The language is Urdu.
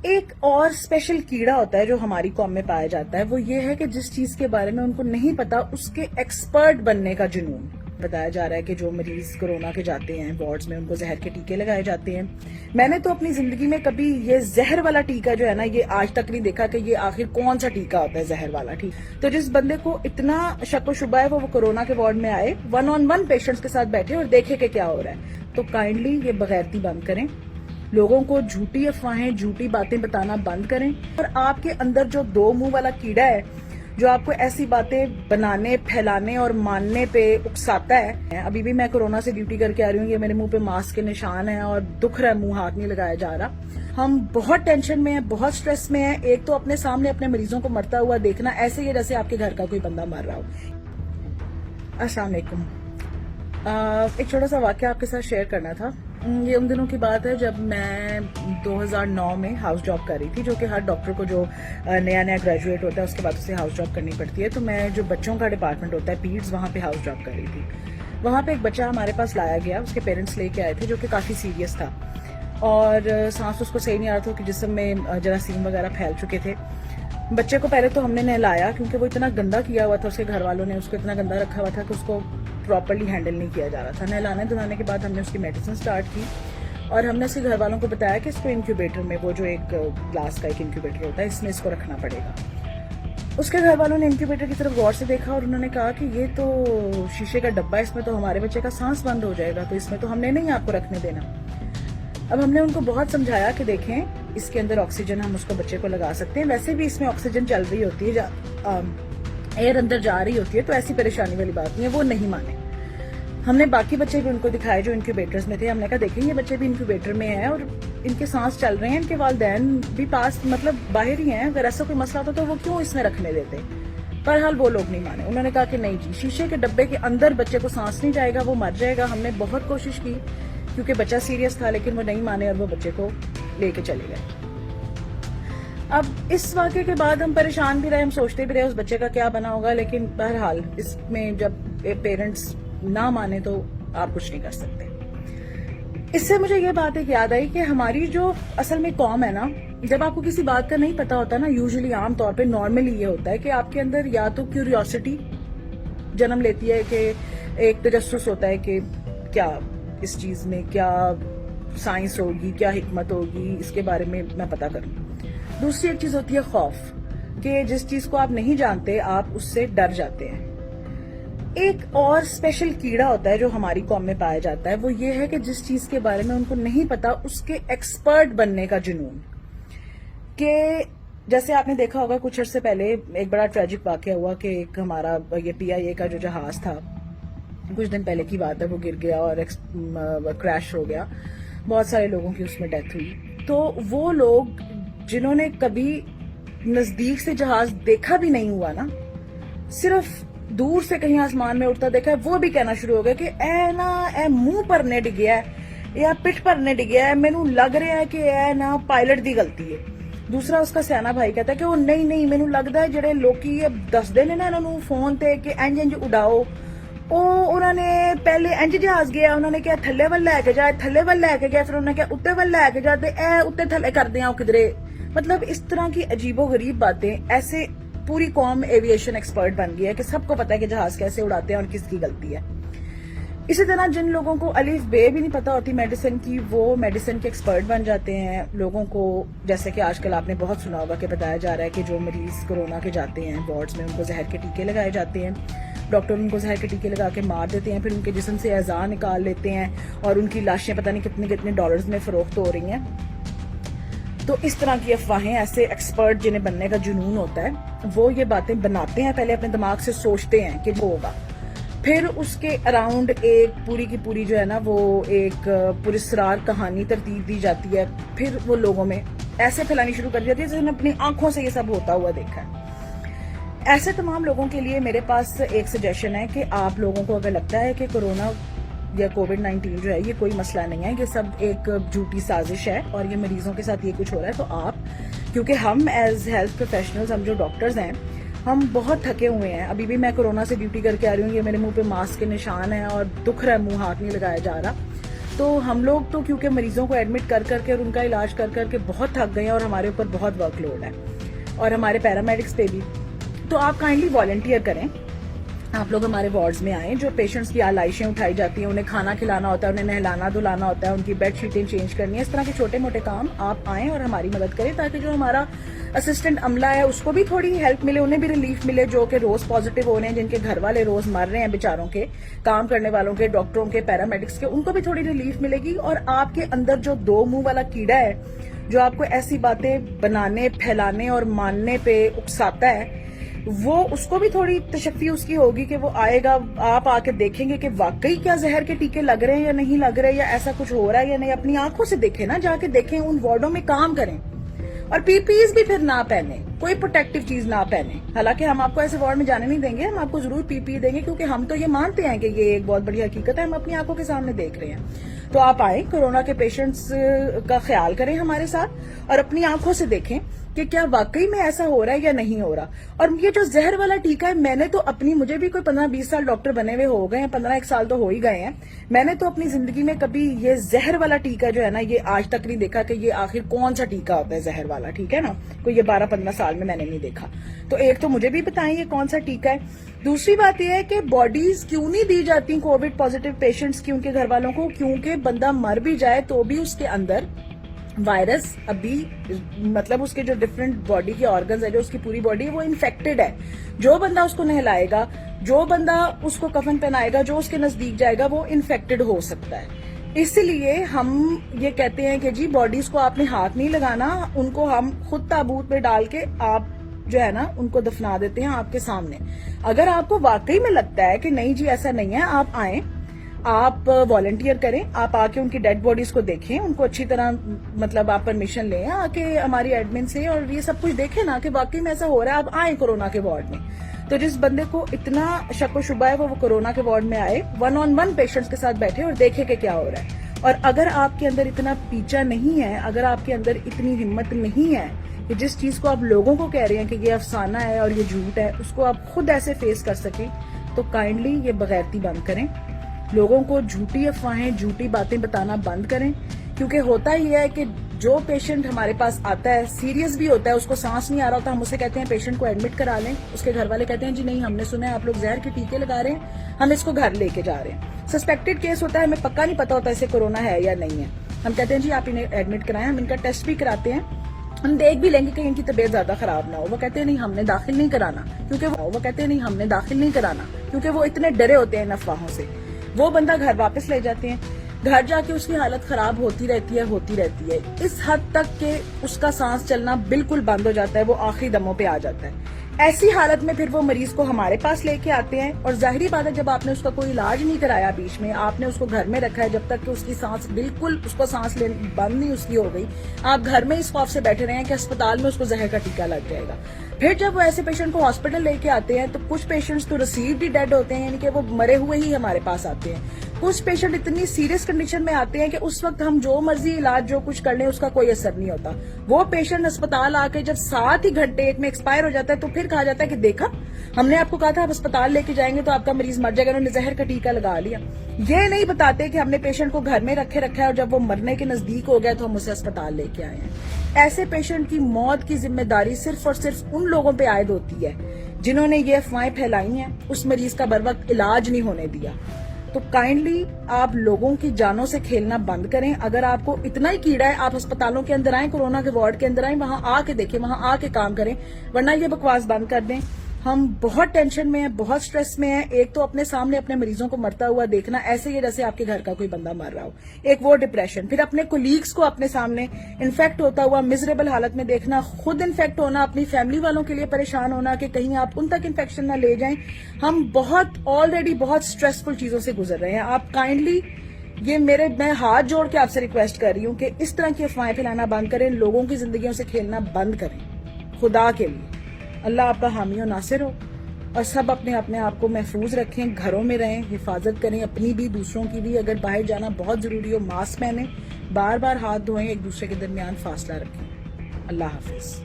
ایک اور اسپیشل کیڑا ہوتا ہے جو ہماری قوم میں پایا جاتا ہے، وہ یہ ہے کہ جس چیز کے بارے میں ان کو نہیں پتا اس کے ایکسپرٹ بننے کا جنون۔ بتایا جا رہا ہے کہ جو مریض کورونا کے جاتے ہیں وارڈز میں ان کو زہر کے ٹیکے لگائے جاتے ہیں۔ میں نے تو اپنی زندگی میں کبھی یہ زہر والا ٹیکہ جو ہے نا، یہ آج تک نہیں دیکھا کہ یہ آخر کون سا ٹیکہ ہوتا ہے زہر والا ٹھیک۔ تو جس بندے کو اتنا شک و شبہ ہے وہ کورونا کے وارڈ میں آئے، 1-on-1 پیشنٹس کے ساتھ بیٹھے اور دیکھے کہ کیا ہو رہا ہے۔ تو کائنڈلی یہ بغیرتی بند کریں، لوگوں کو جھوٹی افواہیں جھوٹی باتیں بتانا بند کریں، اور آپ کے اندر جو دو منہ والا کیڑا ہے جو آپ کو ایسی باتیں بنانے پھیلانے اور ماننے پہ اکساتا ہے۔ ابھی بھی میں کورونا سے ڈیوٹی کر کے آ رہی ہوں، یہ میرے منہ پہ ماسک کے نشان ہیں اور دکھ رہا ہے، منہ ہاتھ نہیں لگایا جا رہا۔ ہم بہت ٹینشن میں ہیں، بہت سٹریس میں ہیں۔ ایک تو اپنے سامنے اپنے مریضوں کو مرتا ہوا دیکھنا ایسے ہی جیسے آپ کے گھر کا کوئی بندہ مر رہا ہو۔ السلام علیکم۔ ایک چھوٹا سا واقعہ آپ کے ساتھ شیئر کرنا تھا۔ یہ ان دنوں کی بات ہے جب میں 2009 میں ہاؤس جاب کر رہی تھی، جو کہ ہر ڈاکٹر کو جو نیا گریجویٹ ہوتا ہے اس کے بعد اسے ہاؤس جاب کرنی پڑتی ہے۔ تو میں جو بچوں کا ڈپارٹمنٹ ہوتا ہے پیڈز، وہاں پہ ہاؤس جاب کر رہی تھی۔ وہاں پہ ایک بچہ ہمارے پاس لایا گیا، اس کے پیرنٹس لے کے آئے تھے، جو کہ کافی سیریس تھا اور سانس اس کو صحیح نہیں آ رہا تھا کہ جسم میں جراثیم وغیرہ پھیل چکے تھے۔ بچے کو پہلے تو ہم نے نہلایا، کیونکہ وہ اتنا گندا کیا ہوا تھا، اس کے گھر والوں نے اس کو اتنا گندا رکھا ہوا تھا کہ اس کو پراپرلی ہینڈل نہیں کیا جا رہا تھا۔ نہلانے دھلانے کے بعد ہم نے اس کی میڈیسن سٹارٹ کی اور ہم نے اس کے گھر والوں کو بتایا کہ اس کو انکیوبیٹر میں، وہ جو ایک گلاس کا ایک انکیوبیٹر ہوتا ہے، اس میں اس کو رکھنا پڑے گا۔ اس کے گھر والوں نے انکیوبیٹر کی طرف غور سے دیکھا اور انہوں نے کہا کہ یہ تو شیشے کا ڈبہ ہے، اس میں تو ہمارے بچے کا سانس بند ہو جائے گا، تو اس میں تو ہم نے نہیں آپ کو رکھنے دینا۔ اب ہم نے ان کو بہت سمجھایا کہ دیکھیں اس کے اندر آکسیجن ہم اس کو بچے کو لگا سکتے ہیں، ویسے بھی اس میں آکسیجن چل رہی ہوتی ہے، ایئر اندر جا رہی ہوتی ہے، تو ایسی پریشانی والی بات نہیں ہے۔ وہ نہیں مانے۔ ہم نے باقی بچے بھی ان کو دکھائے جو انکیوبیٹرز میں تھے۔ ہم نے کہا دیکھیں یہ بچے بھی انکیوبیٹر میں ہیں اور ان کے سانس چل رہے ہیں، ان کے والدین بھی پاس مطلب باہر ہی ہیں، اگر ایسا کوئی مسئلہ ہوتا تو وہ کیوں اس میں رکھنے دیتے۔ بہرحال وہ لوگ نہیں مانے، انہوں نے کہا کہ نہیں جی، شیشے کے ڈبے کے اندر بچے کو سانس نہیں جائے گا، وہ مر جائے گا۔ ہم نے بہت کوشش کی کیونکہ بچہ سیریس تھا، لیکن وہ نہیں مانے اور وہ بچے کو لے کے چلے گئے۔ اب اس واقعے کے بعد ہم پریشان بھی رہے، ہم سوچتے بھی رہے اس بچے کا کیا بنا ہوگا، لیکن بہرحال اس میں جب پیرنٹس نہ مانے تو آپ کچھ نہیں کر سکتے۔ اس سے مجھے یہ بات ایک یاد آئی کہ ہماری جو اصل میں قوم ہے نا، جب آپ کو کسی بات کا نہیں پتا ہوتا نا، یوزلی عام طور پہ نارملی یہ ہوتا ہے کہ آپ کے اندر یا تو کیوریوسٹی جنم لیتی ہے کہ ایک تجسس ہوتا ہے کہ کیا اس چیز میں کیا سائنس ہوگی، کیا حکمت ہوگی، اس کے بارے میں پتا کروں۔ دوسری ایک چیز ہوتی ہے خوف، کہ جس چیز کو آپ نہیں جانتے آپ اس سے ڈر جاتے ہیں۔ ایک اور اسپیشل کیڑا ہوتا ہے جو ہماری قوم میں پایا جاتا ہے، وہ یہ ہے کہ جس چیز کے بارے میں ان کو نہیں پتا اس کے ایکسپرٹ بننے کا جنون۔ کہ جیسے آپ نے دیکھا ہوگا کچھ عرصے پہلے ایک بڑا ٹریجک واقعہ ہوا کہ ایک ہمارا یہ PIA کا جو جہاز تھا، کچھ دن پہلے کی بات ہے، وہ گر گیا اور کریش ہو گیا، بہت سارے لوگوں کی اس میں ڈیتھ ہوئی۔ تو وہ لوگ جنہوں نے کبھی نزدیک سے جہاز دیکھا بھی نہیں ہوا نا، صرف دور سے کہیں آسمان میں اڑتا دیکھا ہے، وہ بھی کہنا شروع ہو گیا کہ اے منہ پر نے ڈگیا ہے یا پٹھ پر نے ڈگیا ہے، مینوں لگ رہا ہے کہ اے نا پائلٹ دی غلطی ہے۔ دوسرا اس کا سیانا بھائی کہتا ہے کہ وہ نہیں مینوں لگدا ہے جڑے لوکی دسدے نے نا انہاں نوں فون تے کہ انج اڑاؤ، انہوں نے پہلے انج جہاز گیا، انہوں نے کہا تھلے ول لے کے جائے، تھلے ول لے کے گیا، پھر انہوں نے کہا اتے ول لے کے جائے، اے اتے تھلے کر دیاں کدرے۔ مطلب اس طرح کی عجیب و غریب باتیں، ایسے پوری قوم ایویشن ایکسپرٹ بن گئی ہے کہ سب کو پتا ہے کہ جہاز کیسے اڑاتے ہیں اور کس کی غلطی ہے۔ اسی طرح جن لوگوں کو الف بے بھی نہیں پتا ہوتی میڈیسن کی، وہ میڈیسن کے ایکسپرٹ بن جاتے ہیں۔ لوگوں کو جیسے کہ آج کل آپ نے بہت سنا ہوگا کہ بتایا جا رہا ہے کہ جو مریض کورونا کے جاتے ہیں وارڈز میں ان کو زہر کے ٹیکے لگائے جاتے ہیں، ڈاکٹر ان کو زہر کے ٹیکے لگا کے مار دیتے ہیں، پھر ان کے جسم سے اعضاء نکال لیتے ہیں اور ان کی لاشیں پتہ نہیں کتنے ڈالرز میں فروخت ہو رہی ہیں۔ تو اس طرح کی افواہیں، ایسے ایکسپرٹ جنہیں بننے کا جنون ہوتا ہے، وہ یہ باتیں بناتے ہیں، پہلے اپنے دماغ سے سوچتے ہیں کہ وہ ہوگا، پھر اس کے اراؤنڈ ایک پوری کی پوری جو ہے نا وہ ایک پراسرار کہانی ترتیب دی جاتی ہے، پھر وہ لوگوں میں ایسے پھیلانی شروع کر جاتی ہے جیسے اپنی آنکھوں سے یہ سب ہوتا ہوا دیکھا ہے۔ ایسے تمام لوگوں کے لیے میرے پاس ایک سجیشن ہے کہ آپ لوگوں کو اگر لگتا ہے کہ کورونا یا کووڈ-19 جو ہے یہ کوئی مسئلہ نہیں ہے، یہ سب ایک جھوٹی سازش ہے اور یہ مریضوں کے ساتھ یہ کچھ ہو رہا ہے، تو آپ، کیونکہ ہم ایز ہیلتھ پروفیشنلز، ہم جو ڈاکٹرز ہیں، ہم بہت تھکے ہوئے ہیں۔ ابھی بھی میں کورونا سے ڈیوٹی کر کے آ رہی ہوں، یہ میرے منہ پہ ماسک کے نشان ہیں اور دکھ رہا ہے، منہ ہاتھ نہیں لگایا جا رہا۔ تو ہم لوگ تو کیونکہ مریضوں کو ایڈمٹ کر کر کے اور ان کا علاج کر کر کے بہت تھک گئے ہیں اور ہمارے اوپر بہت ورک لوڈ ہے اور ہمارے پیرامیڈکس پہ بھی. تو آپ کائنڈلی والنٹیئر کریں, آپ لوگ ہمارے وارڈز میں آئیں. جو پیشنٹس کی آلائشیں اٹھائی جاتی ہیں, انہیں کھانا کھلانا ہوتا ہے, انہیں نہلانا دھلانا ہوتا ہے, ان کی بیڈ شیٹیں چینج کرنی ہے, اس طرح کے چھوٹے موٹے کام آپ آئیں اور ہماری مدد کریں تاکہ جو ہمارا اسسٹنٹ عملہ ہے اس کو بھی تھوڑی ہیلپ ملے, انہیں بھی ریلیف ملے, جو کہ روز پازیٹیو ہو رہے ہیں, جن کے گھر والے روز مر رہے ہیں بیچاروں کے, کام کرنے والوں کے, ڈاکٹروں کے, پیرامیڈکس کے, ان کو بھی تھوڑی ریلیف ملے گی. اور آپ کے اندر جو 2 منہ والا کیڑا ہے جو آپ کو ایسی باتیں بنانے, پھیلانے اور ماننے پہ اکساتا ہے, وہ اس کو بھی تھوڑی تشفی اس کی ہوگی کہ وہ آئے گا, آپ آ کے دیکھیں گے کہ واقعی کیا زہر کے ٹیکے لگ رہے ہیں یا نہیں لگ رہے, یا ایسا کچھ ہو رہا ہے یا نہیں. اپنی آنکھوں سے دیکھیں نا, جا کے دیکھیں, ان وارڈوں میں کام کریں, اور پی پیز بھی پھر نہ پہنے, کوئی پروٹیکٹیو چیز نہ پہنے. حالانکہ ہم آپ کو ایسے وارڈ میں جانے نہیں دیں گے, ہم آپ کو ضرور پی پی دیں گے کیونکہ ہم تو یہ مانتے ہیں کہ یہ ایک بہت بڑی حقیقت ہے, ہم اپنی آنکھوں کے سامنے دیکھ رہے ہیں. تو آپ آئیں, کورونا کے پیشنٹس کا خیال کریں ہمارے ساتھ اور اپنی آنکھوں سے دیکھیں کہ کیا واقعی میں ایسا ہو رہا ہے یا نہیں ہو رہا. اور یہ جو زہر والا ٹیکا ہے, میں نے تو اپنی, مجھے بھی کوئی 15-20 سال ڈاکٹر بنے ہوئے ہو گئے ہیں, 15 سال تو ہو ہی گئے ہیں, میں نے تو اپنی زندگی میں کبھی یہ زہر والا ٹیکا جو ہے نا, یہ آج تک نہیں دیکھا کہ یہ آخر کون سا ٹیکا ہوتا ہے زہر والا, ٹھیک ہے نا, کوئی یہ 12-15 سال میں نے نہیں دیکھا. تو ایک تو مجھے بھی بتائیں یہ کون سا ٹیکا ہے. دوسری بات یہ ہے کہ باڈیز کیوں نہیں دی جاتی کووڈ پازیٹیو پیشنٹس کی ان کے گھر والوں کو, کیونکہ بندہ مر بھی جائے تو بھی اس کے اندر وائرس ابھی, مطلب اس کے جو ڈفرنٹ باڈی کے آرگنز ہے, جو اس کی پوری باڈی ہے وہ انفیکٹڈ ہے. جو بندہ اس کو نہلائے گا, جو بندہ اس کو کفن پہنائے گا, جو اس کے نزدیک جائے گا, وہ انفیکٹڈ ہو سکتا ہے. اس لیے ہم یہ کہتے ہیں کہ جی باڈیز کو آپ نے ہاتھ نہیں لگانا, ان کو ہم خود تابوت میں ڈال کے آپ جو ہے نا ان کو دفنا دیتے ہیں آپ کے سامنے. اگر آپ کو واقعی میں لگتا ہے کہ نہیں جی ایسا نہیں ہے, آپ آئیں, آپ والنٹیئر کریں, آپ آ کے ان کی ڈیڈ باڈیز کو دیکھیں, ان کو اچھی طرح, مطلب آپ پرمیشن لیں آ کے ہماری ایڈمن سے, اور یہ سب کچھ دیکھیں نا کہ واقعی میں ایسا ہو رہا ہے. آپ آئیں کورونا کے وارڈ میں. تو جس بندے کو اتنا شک و شبہ ہے وہ کورونا کے وارڈ میں آئے, 1-on-1 پیشنٹس کے ساتھ بیٹھے اور دیکھے کہ کیا ہو رہا ہے. اور اگر آپ کے اندر اتنا پیچا نہیں ہے, اگر آپ کے اندر اتنی ہمت نہیں ہے کہ جس چیز کو آپ لوگوں کو کہہ رہے ہیں کہ یہ افسانہ ہے اور یہ جھوٹ ہے, اس کو آپ خود ایسے فیس کر سکیں, تو کائنڈلی یہ بغیرتی بند کریں. لوگوں کو جھوٹی افواہیں, جھوٹی باتیں بتانا بند کریں. کیونکہ ہوتا یہ ہے کہ جو پیشنٹ ہمارے پاس آتا ہے سیریس بھی ہوتا ہے, اس کو سانس نہیں آ رہا ہوتا, ہم اسے کہتے ہیں پیشنٹ کو ایڈمٹ کرا لیں, اس کے گھر والے کہتے ہیں جی نہیں ہم نے سنا ہے آپ لوگ زہر کے ٹیکے لگا رہے ہیں, ہم اس کو گھر لے کے جا رہے ہیں. سسپیکٹڈ کیس ہوتا ہے, ہمیں پکا نہیں پتا ہوتا اسے کورونا ہے یا نہیں ہے, ہم کہتے ہیں جی آپ انہیں ایڈمٹ کرائیں, ہم ان کا ٹیسٹ بھی کراتے ہیں, ہم دیکھ بھی لیں گے کہ ان کی طبیعت زیادہ خراب نہ ہو. وہ کہتے ہیں نہیں ہم نے داخل نہیں کرانا, کیونکہ وہ اتنے ڈرے ہوتے ہیں ان افواہوں سے. وہ بندہ گھر واپس لے جاتے ہیں, گھر جا کے اس کی حالت خراب ہوتی رہتی ہے, اس حد تک کہ اس کا سانس چلنا بالکل بند ہو جاتا ہے, وہ آخری دموں پہ آ جاتا ہے. ایسی حالت میں پھر وہ مریض کو ہمارے پاس لے کے آتے ہیں, اور ظاہری بات ہے جب آپ نے اس کا کوئی علاج نہیں کرایا, بیچ میں آپ نے اس کو گھر میں رکھا ہے جب تک کہ اس کی سانس بالکل, اس کو سانس لینا بند نہیں اس کی ہو گئی, آپ گھر میں اس خوف سے بیٹھے رہے ہیں کہ اسپتال میں اس کو زہر کا ٹیکا لگ جائے گا. پھر جب وہ ایسے پیشنٹ کو ہاسپٹل لے کے آتے ہیں تو کچھ پیشنٹس تو ریسیوڈ ہی ڈیڈ ہوتے ہیں, یعنی کہ وہ مرے ہوئے ہی ہمارے پاس آتے ہیں. کچھ پیشنٹ اتنی سیریس کنڈیشن میں آتے ہیں کہ اس وقت ہم جو مرضی علاج جو کچھ کر لیں اس کا کوئی اثر نہیں ہوتا. وہ پیشنٹ اسپتال آ کے جب 7 ہی گھنٹے ایک میں ایکسپائر ہو جاتا ہے تو پھر کہا جاتا ہے کہ دیکھا ہم نے آپ کو کہا تھا آپ اسپتال لے کے جائیں گے تو آپ کا مریض مر جائے گا, انہوں نے زہر کا ٹیکا لگا لیا. یہ نہیں بتاتے کہ ہم نے پیشنٹ کو گھر میں رکھے رکھا ہے اور جب وہ مرنے کے نزدیک ہو گیا تو ہم اسے اسپتال لے کے آئے ہیں. ایسے پیشنٹ کی موت کی ذمہ داری صرف اور صرف ان لوگوں پہ عائد ہوتی ہے جنہوں نے یہ افواہیں پھیلائی ہیں, اس مریض کا بر وقت علاج نہیں ہونے دیا. تو کائنڈلی آپ لوگوں کی جانوں سے کھیلنا بند کریں. اگر آپ کو اتنا ہی کیڑا ہے آپ اسپتالوں کے اندر آئیں, کورونا کے وارڈ کے اندر آئیں, وہاں آ کے دیکھیں, وہاں آ کے کام کریں, ورنہ یہ بکواس بند کر دیں. ہم بہت ٹینشن میں ہیں, بہت سٹریس میں ہیں. ایک تو اپنے سامنے اپنے مریضوں کو مرتا ہوا دیکھنا, ایسے ہی جیسے آپ کے گھر کا کوئی بندہ مر رہا ہو, ایک وہ ڈپریشن. پھر اپنے کولیگز کو اپنے سامنے انفیکٹ ہوتا ہوا مزریبل حالت میں دیکھنا, خود انفیکٹ ہونا, اپنی فیملی والوں کے لیے پریشان ہونا کہ کہیں آپ ان تک انفیکشن نہ لے جائیں. ہم آلریڈی بہت سٹریسفل چیزوں سے گزر رہے ہیں. آپ کائنڈلی میں ہاتھ جوڑ کے آپ سے ریکویسٹ کر رہی ہوں کہ اس طرح کی افواہیں پھیلانا بند کریں, لوگوں کی زندگیوں سے کھیلنا بند کریں, خدا کے لیے. اللہ آپ کا حامی و ناصر ہو, اور سب اپنے آپ کو محفوظ رکھیں, گھروں میں رہیں, حفاظت کریں اپنی بھی دوسروں کی بھی. اگر باہر جانا بہت ضروری ہو ماسک پہنیں, بار بار ہاتھ دھوئیں, ایک دوسرے کے درمیان فاصلہ رکھیں. اللہ حافظ.